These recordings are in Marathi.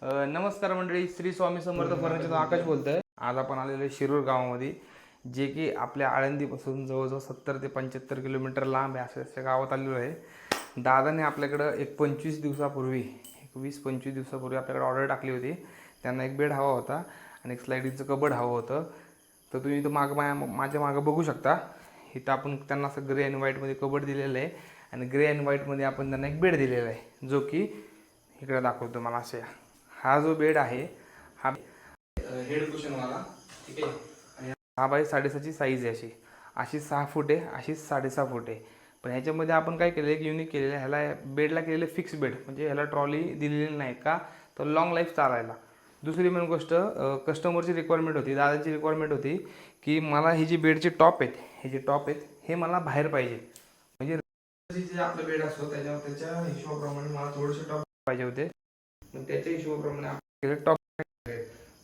नमस्कार मंडळी, श्री स्वामी समर्थ फर्निचर आकाश बोलतोय। आज आपण आलेलो आहे शिरूर गावामध्ये, जे की आपल्या आळंदीपासून जवळजवळ 70 ते 75 किलोमीटर लांब आहे। अशा गावात आलेलो आहे। दादाने आपल्याकडं एक 25 दिवसापूर्वी, एक 20-25 दिवसापूर्वी आपल्याकडे ऑर्डर टाकली होती। त्यांना एक बेड हवा होता आणि एक स्लायडिंगचं कबड हवं होतं। तर तुम्ही इथं माझ्या मागं बघू शकता। इथं आपण त्यांना असं ग्रे अँड व्हाईटमध्ये कबड दिलेलं आहे आणि ग्रे अँड व्हाईटमध्ये आपण त्यांना एक बेड दिलेला आहे, जो की इकडे दाखवतो मला। असे हा जो बेड आहे हा हेड कुशनवाला, ठीक आहे। आणि 6x6ची साईज आहे। अशी अशी 6 फूट आहे, अशी 6.5 फूट आहे। पण ह्याच्यामध्ये आपण काय केलं, एक युनिक केलेलं आहे। ह्याला बेडला केलेलं फिक्स बेड, म्हणजे ह्याला ट्रॉली दिलेली नाही का, तर लॉंग लाईफ चालायला। दुसरी मेन गोष्ट, कस्टमरची रिक्वायरमेंट होती, दादाची रिक्वायरमेंट होती की मला ही जी बेडचे टॉप आहेत, हे जे टॉप आहेत हे मला बाहेर पाहिजे। म्हणजे जे आपला बेड असतो त्याच्या हिशोबाप्रमाणे मला थोडेसे टॉप पाहिजे होते। मग त्याच्या हिशोबाप्रमाणे आपल्याला टॉप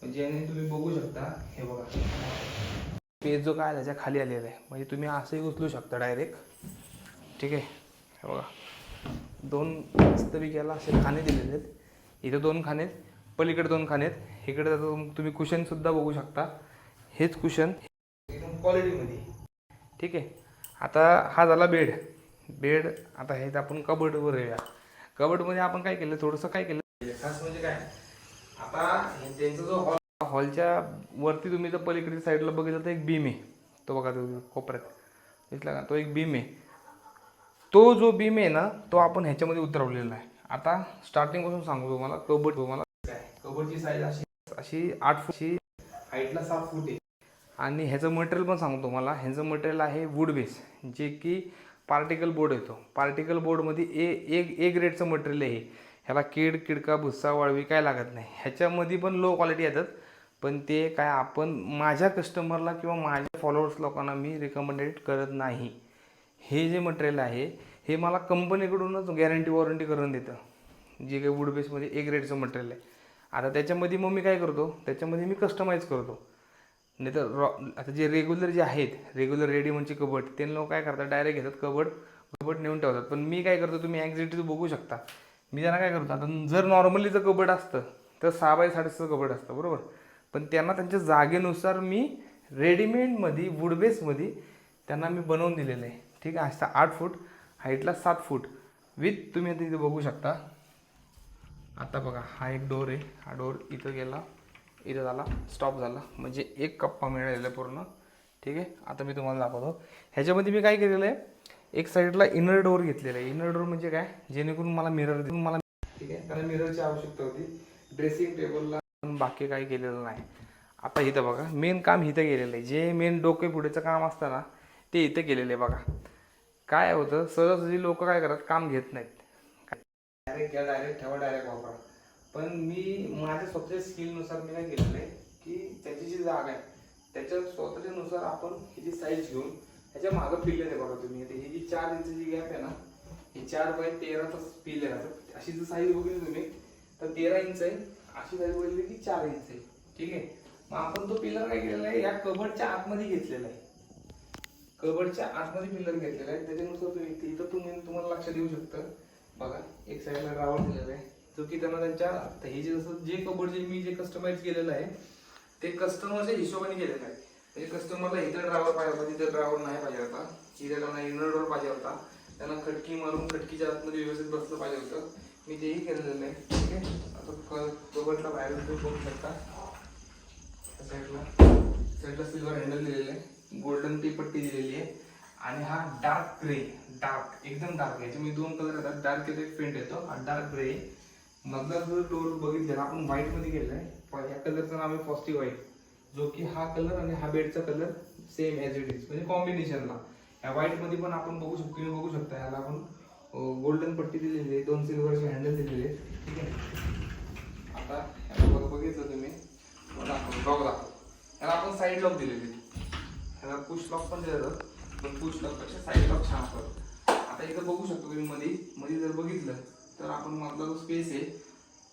म्हणजे तुम्ही बघू शकता। हे बघा, पेज जो काय त्याच्या खाली आलेला आहे, म्हणजे तुम्ही असंही उचलू शकता डायरेक्ट, ठीक आहे। हे बघा, 2 मस्तपैकी याला असे खाने दिलेले आहेत। इथे 2 खाने आहेत, पलीकडे 2 खाने आहेत। इकडे तुम्ही कुशनसुद्धा बघू शकता। हेच कुशन एकदम क्वालिटीमध्ये, ठीक आहे। आता हा झाला बेड। आता हे आपण कबडवर येऊया। कबडमध्ये आपण काय केलं, थोडंसं काय केलं खास म्हणजे काय, आता त्यांचा जो हॉलच्या वरती तुम्ही जर पलीकडच्या साईडला बघितलं तर एक बीम आहे, तो बघा तो कोपऱ्यात दिसला का, तो एक बीम आहे। तो जो बीम आहे ना, तो आपण ह्याच्यामध्ये उतरवलेला आहे। आता स्टार्टिंगपासून सांगू तुम्हाला, कबडची साईज अशी 8 फूटची, हाईटला 7 फूट आहे। आणि ह्याचं मटेरियल पण सांगतो तुम्हाला, ह्याचं मटेरियल आहे वूड बेस, जे की पार्टिकल बोर्ड येतो। पार्टिकल बोर्डमध्ये ए ग्रेडचं मटेरियल आहे। ह्याला किडका भुस्सा वाळवी काय लागत नाही। ह्याच्यामध्ये पण लो क्वालिटी येतात, पण ते काय आपण माझ्या कस्टमरला किंवा माझ्या फॉलोअर्स लोकांना मी रिकमेंडेड करत नाही। हे जे मटेरियल आहे हे मला कंपनीकडूनच गॅरंटी वॉरंटी करून देतं, जे काही वूड बेसमध्ये ए ग्रेडचं मटेरियल आहे। आता त्याच्यामध्ये मग मी काय करतो, त्याच्यामध्ये मी कस्टमाइज करतो। नाही तर आता जे रेग्युलर आहेत, रेग्युलर रेडीमेडचे कबड, ते लोक काय करतात, डायरेक्ट घेतात कबड नेऊन ठेवतात। पण मी काय करतो, तुम्ही ॲक्झॅक्टली बघू शकता। मी त्यांना काय करतो, आता जर नॉर्मलीचं कबड असतं तर 6x6चं कबड असतं, बरोबर। पण त्यांना त्यांच्या जागेनुसार मी रेडीमेडमध्ये वूड बेसमध्ये त्यांना मी बनवून दिलेलं आहे, ठीक आहे। असं 8 फूट, हाईटला 7 फूट विथ, तुम्ही आता इथे बघू शकता। आता बघा, हा एक डोर आहे, हा डोर इथं गेला, इथं झाला, स्टॉप झाला, म्हणजे एक कप्पा मिळालेला पूर्ण, ठीक आहे। आता मी तुम्हाला दाखवतो। ह्याच्यामध्ये मी काय केलेलं आहे, एक साईडला इनर डोअर घेतलेला आहे। इनर डोअर म्हणजे काय, जेणेकरून मला मिरर देऊन मला, ठीक आहे, त्याला मिररची आवश्यकता होती। ड्रेसिंग टेबलला बाकी काही केलेलं नाही। आता इथं बघा, मेन काम इथं केलेलं आहे। जे मेन डोके पुढेचं काम असतं ना, ते इथं केलेलं आहे। बघा काय होतं, सहजासहजी लोक काय करतात, काम घेत नाहीत, डायरेक्ट घ्या, डायरेक्ट ठेवा, डायरेक्ट वापरा। पण मी माझ्या स्वतःच्या स्किलनुसार मी काय केलेलं आहे की त्याची जी जागा आहे त्याच्या स्वतःच्यानुसार आपण ही साईज घेऊन ह्याच्या मागं पिलर आहे। बघा तुम्ही ही जी 4 इंचची गॅप आहे ना, ही 4x13चा पिलर आहे। अशी जर साईज बघितली तुम्ही तर 13 इंच आहे, अशी साईज बघितली की 4 इंच आहे, ठीक आहे। मग आपण तो पिलर काय केलेला आहे, या कबडच्या आतमध्ये घेतलेला आहे। कबडच्या आतमध्ये पिलर घेतलेला आहे, त्याच्यानुसार तुम्ही इथं तुम्हाला लक्ष देऊ शकतं। बघा, एक साईडला ड्रावर दिलेला आहे, जो की त्यांना त्यांच्या हे जे कबड मी जे कस्टमाइज केलेलं आहे ते कस्टमरच्या हिशोबाने केलेलं आहे। म्हणजे कस्टमरला इथं ड्रावर पाहिजे होता, तिथं ड्रावर नाही पाहिजे होता, इथे त्यांना इनर डोअर पाहिजे होता, त्यांना खटकी मारून खटकीच्या आतमध्ये व्यवस्थित बसलं पाहिजे होतं, मी तेही केलेलं आहे, ठीक आहे। आता कबडला बाहेर बघू शकता, साईडला सिल्वर हँडल दिलेलं आहे, गोल्डन टी पट्टी दिलेली आहे। आणि हा डार्क ग्रे, डार्क एकदम डार्क, याच्यामध्ये 2 कलर येतात, डार्क येतो एक पेंट येतो आणि डार्क ग्रे। मधला जो डोर बघितलेला आपण व्हाईट मध्ये केलेला आहे, या कलरचं नाव आहे फॉस्टी व्हाईट, जो की हा कलर आणि हा बेडचा colour same as it is, म्हणजे कॉम्बिनेशनला। या व्हाईट मध्ये पण आपण बघू शकतो, तुम्ही बघू शकता, याला आपण गोल्डन पट्टी दिलेली आहे, 2 सिल्वरचे हँडल दिलेले आहेत, ठीक आहे। आता बघितलं तुम्ही, लॉक दाखव, याला आपण साईड लॉक दिलेले, ह्याला पुश लॉक पण दिलं जातं, पण पुश लॉकपेक्षा साईड लॉक छान असतं। आता इथं बघू शकतो तुम्ही, मध्ये जर बघितलं तर आपण मधला जो स्पेस आहे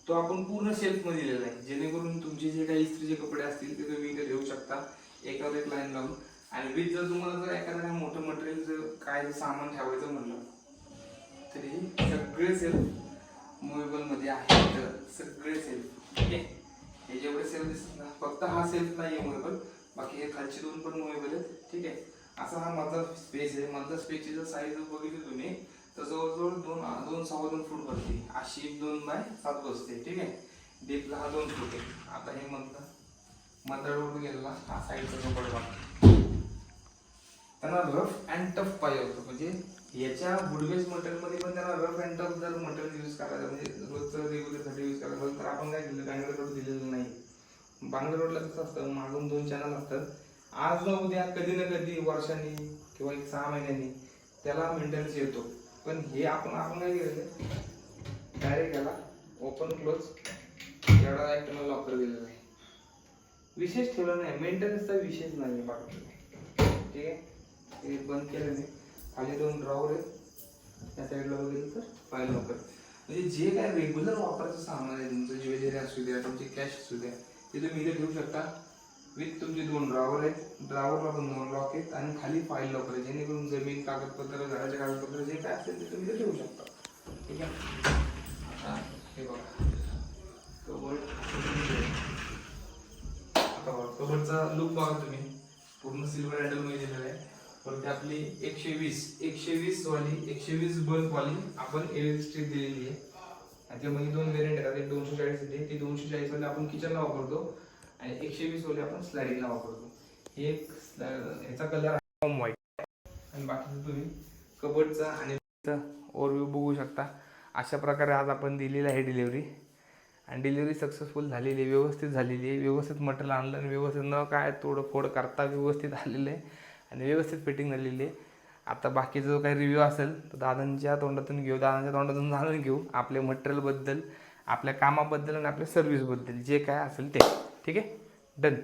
तो आपण पूर्ण शेल्फमध्ये दिलेला आहे, जेणेकरून तुमचे जे काही इस्त्रीचे कपडे असतील ते तुम्ही इथे ठेवू शकता, एकावर एक लाईन लावून। आणि विथ जर तुम्हाला जर एखाद्या मोठं मटेरियल जर काय सामान ठेवायचं म्हणलं तरी सगळे सेल्फ मुव्हेबल मध्ये आहेत सगळे सेल्फ. ठीक आहे, हे जेवढे सेल्फ दिसतात ना, फक्त हा सेल्फ नाही आहे मुव्हेबल, बाकी हे खालचे दोन पण मुव्हेबल आहेत. ठीक आहे, असा हा मधला स्पेस आहे. मधला स्पेसची जर साईज बघितली तुम्ही तर जवळजवळ 2.2 फूट भरते. अशी 2x7 बसते. ठीक आहे, डीपला हा 2 फूट आहे. आता हे मधला रोड गेला, हा साईडचा कपड बघा. त्यांना रफ अँड टफ पाहिजे होतं, म्हणजे याच्या वुडबेस मटेरियलमध्ये पण त्यांना रफ अँड टफ जर मटेरियल यूज करायचं, म्हणजे रोजचं रेग्युलरसाठी यूज करायचं असेल तर आपण काय केलं, बँगलोर रोड दिलेलं नाही. बँगलोर रोडला कसं असतं, मागून 2 चॅनल असतात. आज ना उद्या कधी ना कधी वर्षांनी किंवा 6 महिन्यांनी त्याला मेंटेनन्स येतो. पण हे आपण काय केलेलं, डायरेक्ट याला ओपन क्लोज एवढा एक्सटर्नल लॉकर दिलेला आहे. विशेष ठेवला नाही, मेंटेनन्सचा विशेष नाही बाकी. ठीक आहे, हे बंद केलं नाही. खाली 2 ड्रॉवर आहेत, त्या साईडला बघितलं तर फाईल लॉकर. म्हणजे जे काय रेग्युलर वापरायचं सामान आहे तुमचं, ज्वेलरी असू द्या, तुमची कॅश असू द्या, ते तुम्ही इथे ठेवू शकता. विथ तुमचे 2 ड्रॉवर आहेत, ड्रॉवरला पण 2 लॉक आहेत आणि खाली फाईल लॉकर आहे, जेणेकरून जमीन कागदपत्र, घराचे कागदपत्र जे काय असेल ते तुम्ही इथे ठेवू शकता. ठीक आहे, आता हे बघा कबड. आता बघा कबडचा लुक बघा तुम्ही, पूर्ण सिल्वर हँडल मध्ये दिलेला आहे. परत आपली 120 बल्ब वाली आपण एलईडी स्ट्रिप दिलेली आहे. त्यामध्ये 2 वेरियंट आहेत, एक 240 येते, ती 240 वाली आपण किचनला वापरतो आणि 120 वाली आपण स्लायडिंगला वापरतो. हे एक ह्याचा कलर आहे ऑम व्हाईट. आणि बाकीचं तुम्ही कबडचा आणि ओव्हरव्ह्यू बघू शकता. अशा प्रकारे आज आपण दिलेली आहे डिलिव्हरी, आणि डिलिव्हरी सक्सेसफुल झालेली आहे, व्यवस्थित झालेली आहे. व्यवस्थित मटेरियल आणलं आणि व्यवस्थित न काय तोडफोड करता व्यवस्थित आलेलं आहे आणि व्यवस्थित फिटिंग झालेली आहे. आता बाकीचा जो काही रिव्ह्यू असेल तर दादांच्या तोंडातून जाणून घेऊ आपल्या मटेरियलबद्दल, आपल्या कामाबद्दल आणि आपल्या सर्व्हिसबद्दल जे काय असेल ते. ठीक आहे, डन.